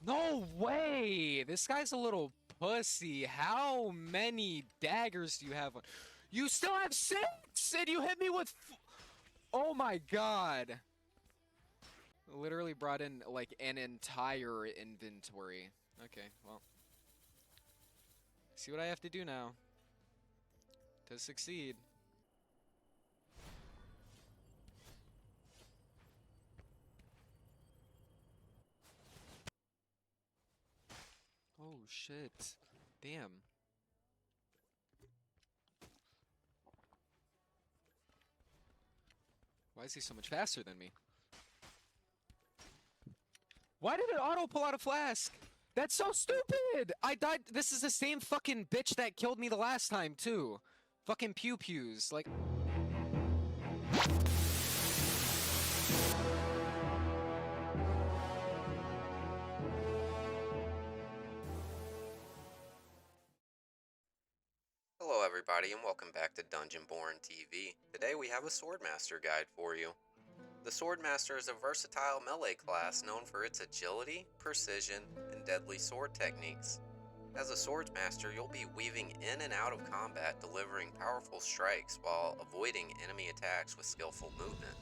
No way! This guy's a little pussy. How many daggers do you have on? You still have 6! And you hit me with oh my god. Literally brought in like an entire inventory. Okay, well. See what I have to do now to succeed. Oh shit. Damn. Why is he so much faster than me? Why did it auto pull out a flask? That's so stupid! I died. This is the same fucking bitch that killed me the last time, too. Fucking pew pews. Like. Hello everybody and welcome back to Dungeonborne TV. Today we have a Swordmaster guide for you. The Swordmaster is a versatile melee class known for its agility, precision, and deadly sword techniques. As a Swordmaster, you'll be weaving in and out of combat, delivering powerful strikes while avoiding enemy attacks with skillful movement.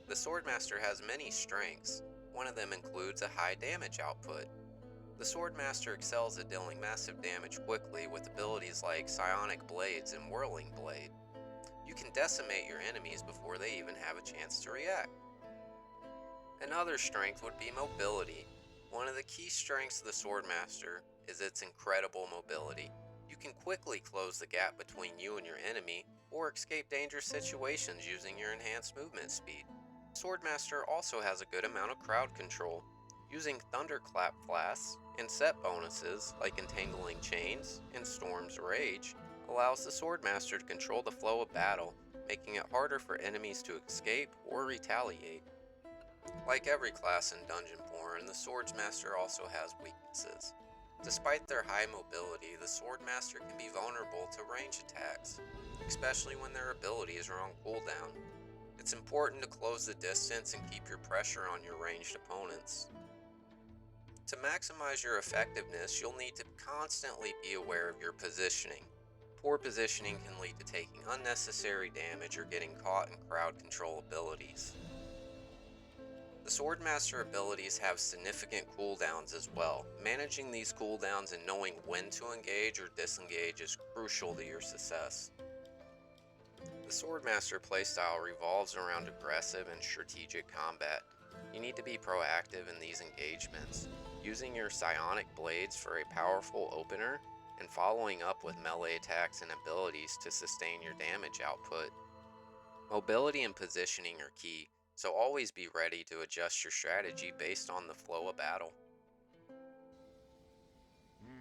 The Swordmaster has many strengths. One of them includes a high damage output. The Swordmaster excels at dealing massive damage quickly with abilities like Psionic Blades and Whirling Blade. You can decimate your enemies before they even have a chance to react. Another strength would be mobility. One of the key strengths of the Swordmaster is its incredible mobility. You can quickly close the gap between you and your enemy, or escape dangerous situations using your enhanced movement speed. Swordmaster also has a good amount of crowd control. Using Thunderclap flasks and set bonuses like Entangling Chains and Storm's Rage allows the Swordmaster to control the flow of battle, making it harder for enemies to escape or retaliate. Like every class in Dungeonborne, the Swordmaster also has weaknesses. Despite their high mobility, the Swordmaster can be vulnerable to range attacks, especially when their abilities are on cooldown. It's important to close the distance and keep your pressure on your ranged opponents. To maximize your effectiveness, you'll need to constantly be aware of your positioning. Poor positioning can lead to taking unnecessary damage or getting caught in crowd control abilities. The Swordmaster abilities have significant cooldowns as well. Managing these cooldowns and knowing when to engage or disengage is crucial to your success. The Swordmaster playstyle revolves around aggressive and strategic combat. You need to be proactive in these engagements, using your psionic blades for a powerful opener and following up with melee attacks and abilities to sustain your damage output. Mobility and positioning are key, so always be ready to adjust your strategy based on the flow of battle.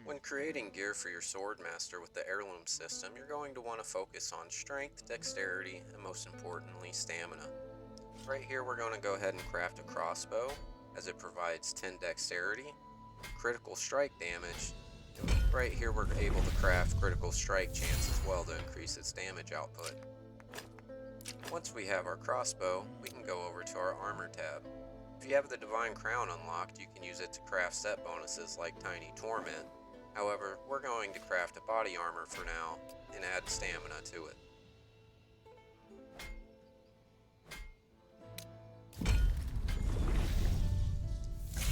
When creating gear for your Swordmaster with the heirloom system, you're going to want to focus on strength, dexterity, and most importantly, stamina. Right here we're going to go ahead and craft a crossbow, as it provides 10 dexterity, critical strike damage, and right here we're able to craft critical strike chance as well to increase its damage output. Once we have our crossbow, we can go over to our armor tab. If you have the Divine Crown unlocked, you can use it to craft set bonuses like Tiny Torment. However, we're going to craft a body armor for now and add stamina to it.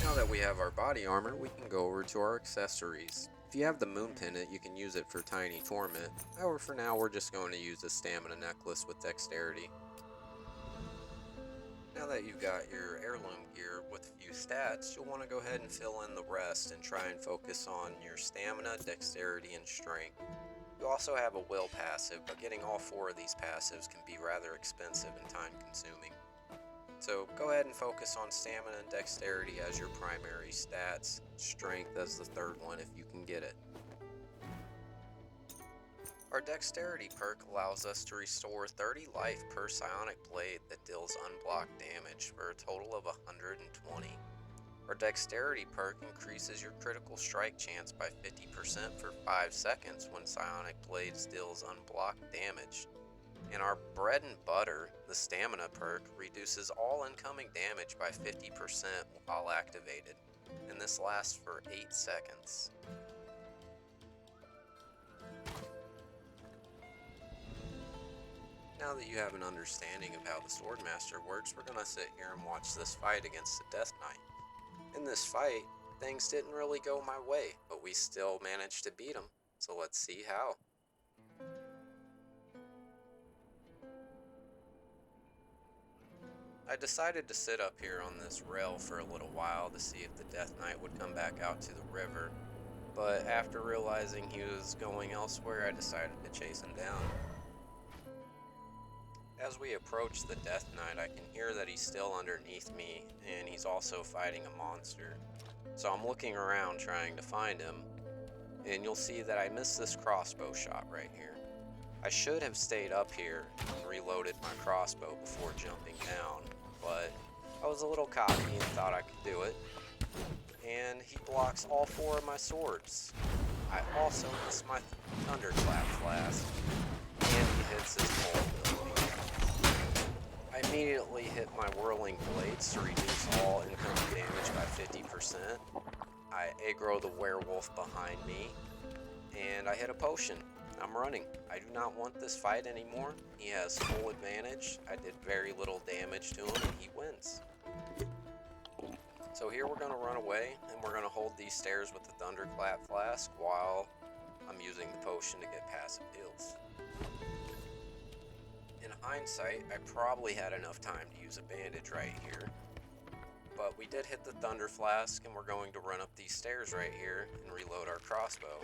Now that we have our body armor, we can go over to our accessories. If you have the moon pendant, you can use it for Tiny Torment. However, for now, we're just going to use the stamina necklace with dexterity. Now that you've got your heirloom gear with a few stats, you'll want to go ahead and fill in the rest and try and focus on your stamina, dexterity, and strength. You also have a will passive, but getting all 4 of these passives can be rather expensive and time consuming. So go ahead and focus on stamina and dexterity as your primary stats, strength as the third one if you can get it. Our dexterity perk allows us to restore 30 life per psionic blade that deals unblocked damage for a total of 120. Our dexterity perk increases your critical strike chance by 50% for 5 seconds when psionic blades deals unblocked damage. And our bread and butter, the stamina perk, reduces all incoming damage by 50% while activated. and this lasts for 8 seconds. Now that you have an understanding of how the Swordmaster works, we're gonna sit here and watch this fight against the Death Knight. In this fight, things didn't really go my way, but we still managed to beat him, so let's see how. I decided to sit up here on this rail for a little while to see if the Death Knight would come back out to the river, but after realizing he was going elsewhere, I decided to chase him down. As we approach the Death Knight, I can hear that he's still underneath me, and he's also fighting a monster. So I'm looking around trying to find him, and you'll see that I missed this crossbow shot right here. I should have stayed up here and reloaded my crossbow before jumping down, but I was a little cocky and thought I could do it. And he blocks all 4 of my swords. I also missed my thunderclap flask, and he hits his pole ability. I immediately hit my whirling blades to reduce all incoming damage by 50%. I aggro the werewolf behind me, and I hit a potion. I'm running. I do not want this fight anymore. He has full advantage. I did very little damage to him, and he wins. So here we're going to run away, and we're going to hold these stairs with the thunderclap flask while I'm using the potion to get passive heals. In hindsight, I probably had enough time to use a bandage right here, but we did hit the thunder flask, and we're going to run up these stairs right here and reload our crossbow.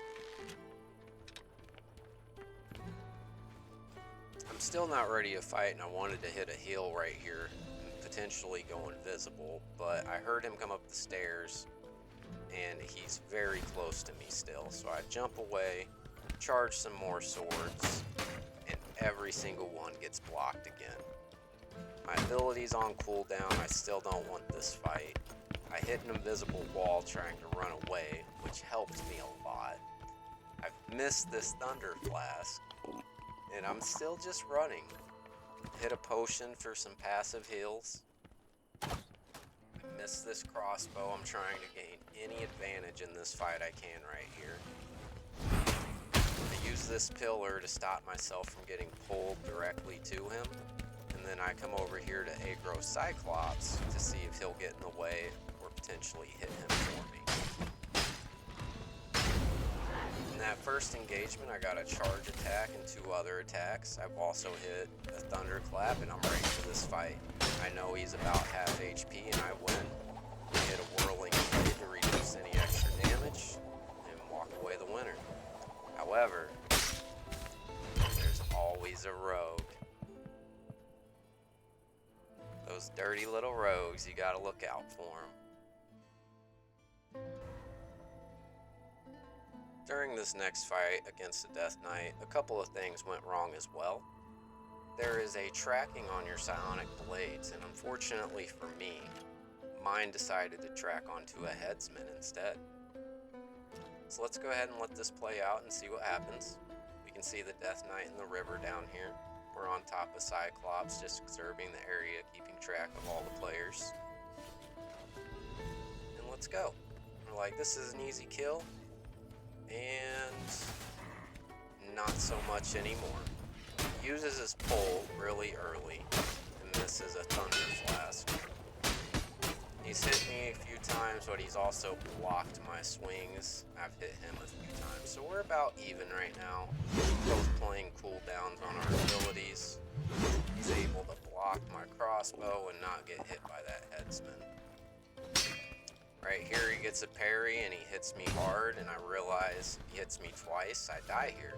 I'm still not ready to fight, and I wanted to hit a heal right here and potentially go invisible, but I heard him come up the stairs, and he's very close to me still, so I jump away, charge some more swords, and every single one gets blocked again. My ability's on cooldown. I still don't want this fight. I hit an invisible wall trying to run away, which helped me a lot. I've missed this thunder flask, and I'm still just running. Hit a potion for some passive heals. I missed this crossbow. I'm trying to gain any advantage in this fight I can right here. I use this pillar to stop myself from getting pulled directly to him, and then I come over here to aggro Cyclops to see if he'll get in the way or potentially hit him for me. In that first engagement, I got a charge attack and 2 other attacks. I've also hit a thunderclap, and I'm ready for this fight. I know he's about half HP, and I win. I hit a whirling blade to reduce any extra damage, and walk away the winner. However, there's always a rogue. Those dirty little rogues, you gotta look out for them. During this next fight against the Death Knight, a couple of things went wrong as well. There is a tracking on your psionic blades, and unfortunately for me, mine decided to track onto a headsman instead. So let's go ahead and let this play out and see what happens. We can see the Death Knight in the river down here. We're on top of Cyclops, just observing the area, keeping track of all the players. And let's go. We're like, this is an easy kill. And not so much anymore. He uses his pole really early, and this is a thunder flask. He's hit me a few times, but he's also blocked my swings. I've hit him a few times, so we're about even right now. Both playing cooldowns on our abilities. He's able to block my crossbow and not get hit by that headsman. Right here he gets a parry and he hits me hard, and I realize he hits me twice, I die here.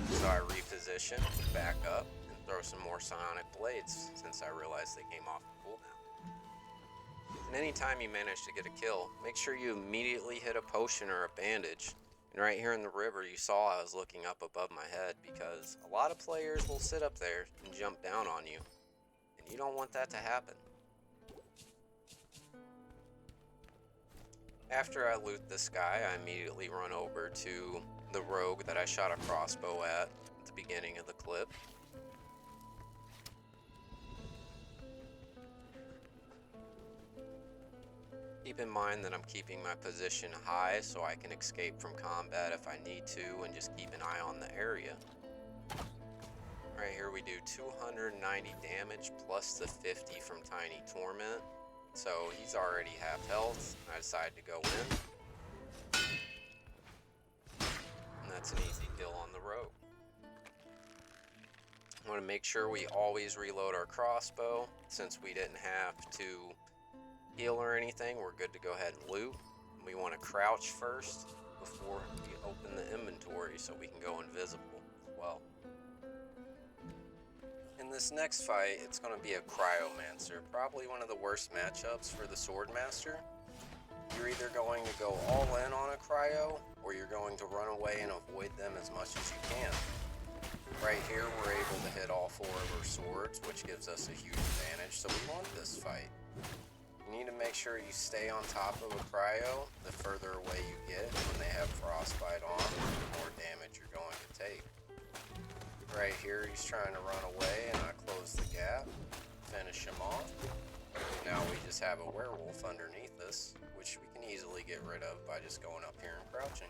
So I reposition, back up, and throw some more psionic blades since I realized they came off the cooldown. And anytime you manage to get a kill, make sure you immediately hit a potion or a bandage. And right here in the river you saw I was looking up above my head, because a lot of players will sit up there and jump down on you, and you don't want that to happen. After I loot this guy, I immediately run over to the rogue that I shot a crossbow at the beginning of the clip. Keep in mind that I'm keeping my position high so I can escape from combat if I need to and just keep an eye on the area. Right here we do 290 damage plus the 50 from Tiny Torment. So he's already half health. I decide to go in. And that's an easy kill on the rogue. I want to make sure we always reload our crossbow. Since we didn't have to heal or anything, we're good to go ahead and loot. We want to crouch first before we open the inventory so we can go invisible as well. In this next fight, it's going to be a Cryomancer, probably one of the worst matchups for the Swordmaster. You're either going to go all in on a Cryo, or you're going to run away and avoid them as much as you can. Right here, we're able to hit all 4 of our swords, which gives us a huge advantage, so we want this fight. You need to make sure you stay on top of a Cryo. The further away you get when they have Frostbite on, the more damage you're going to take. Right here, he's trying to run away, and I close the gap, finish him off. Now we just have a werewolf underneath us, which we can easily get rid of by just going up here and crouching.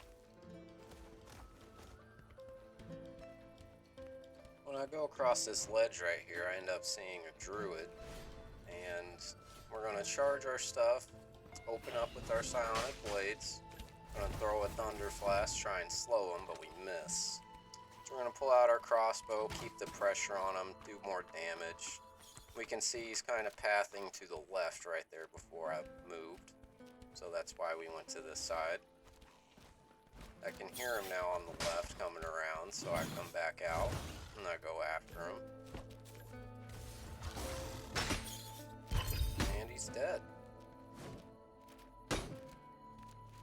When I go across this ledge right here, I end up seeing a druid, and we're going to charge our stuff, open up with our psionic blades. I'm going to throw a thunder flash, try and slow him, but we miss. So we're going to pull out our crossbow, keep the pressure on him, do more damage. We can see he's kind of pathing to the left right there before I moved. So that's why we went to this side. I can hear him now on the left coming around, so I come back out and I go after him. And he's dead.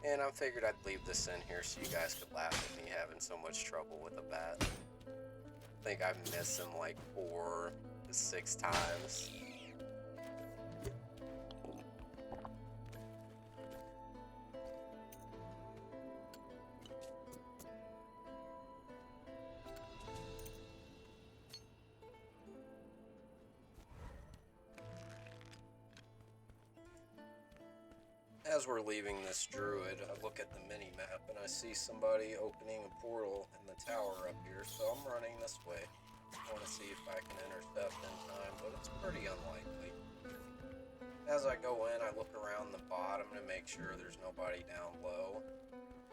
And I figured I'd leave this in here so you guys could laugh at me having so much trouble with a bat. I think I've missed him like 4 to 6 times. As we're leaving this druid, I look at the mini-map and I see somebody opening a portal in the tower up here, so I'm running this way. I want to see if I can intercept in time, but it's pretty unlikely. As I go in, I look around the bottom to make sure there's nobody down low,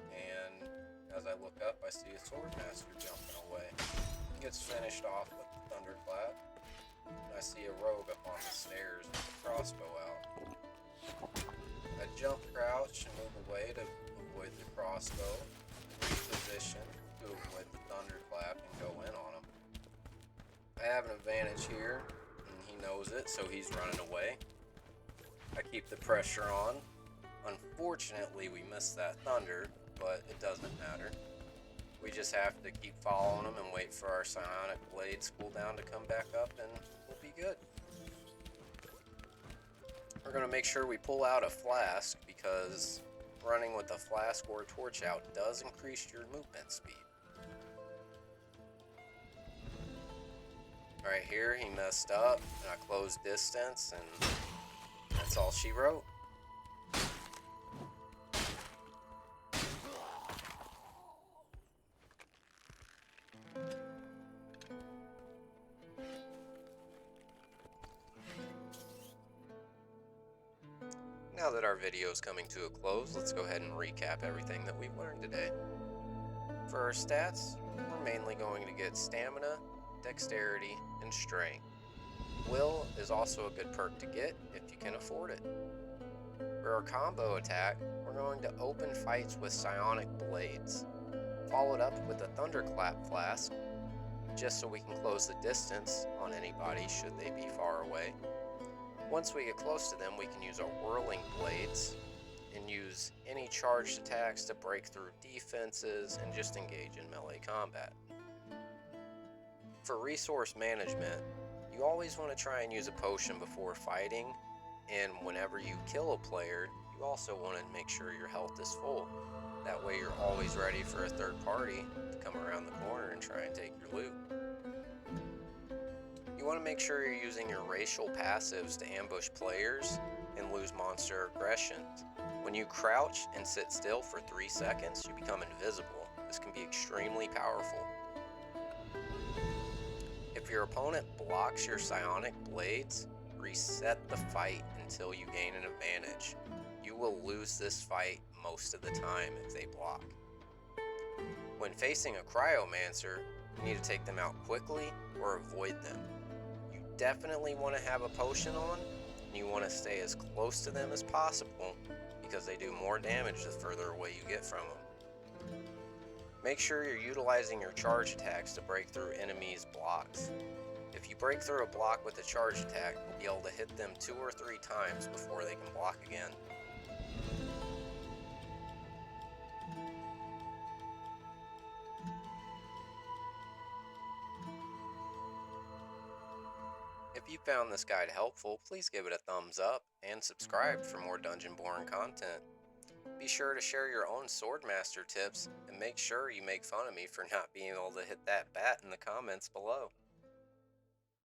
and as I look up, I see a Swordmaster jumping away. He gets finished off with the thunderclap, and I see a rogue up on the stairs with the crossbow out. I jump, crouch, and move away to avoid the crossbow, reposition to avoid the thunderclap and go in on him. I have an advantage here, and he knows it, so he's running away. I keep the pressure on. Unfortunately, we missed that thunder, but it doesn't matter. We just have to keep following him and wait for our psionic blades cooldown to come back up, and we'll be good. We're going to make sure we pull out a flask, because running with a flask or a torch out does increase your movement speed. Right here, he messed up, and I closed distance, and that's all she wrote. Now that our video is coming to a close, let's go ahead and recap everything that we've learned today. For our stats, we're mainly going to get stamina, dexterity, and strength. Will is also a good perk to get if you can afford it. For our combo attack, we're going to open fights with psionic blades, followed up with a thunderclap flask, just so we can close the distance on anybody should they be far away. Once we get close to them, we can use our whirling blades and use any charged attacks to break through defenses and just engage in melee combat. For resource management, you always want to try and use a potion before fighting, and whenever you kill a player, you also want to make sure your health is full. That way you're always ready for a third party to come around the corner and try and take your loot. You want to make sure you're using your racial passives to ambush players, and lose monster aggressions. When you crouch and sit still for 3 seconds, you become invisible. This can be extremely powerful. If your opponent blocks your psionic blades, reset the fight until you gain an advantage. You will lose this fight most of the time if they block. When facing a cryomancer, you need to take them out quickly or avoid them. You definitely want to have a potion on, and you want to stay as close to them as possible because they do more damage the further away you get from them. Make sure you're utilizing your charge attacks to break through enemies' blocks. If you break through a block with a charge attack, you'll be able to hit them 2 or 3 times before they can block again. If you found this guide helpful, please give it a thumbs up and subscribe for more Dungeonborne content. Be sure to share your own Swordmaster tips and make sure you make fun of me for not being able to hit that bat in the comments below.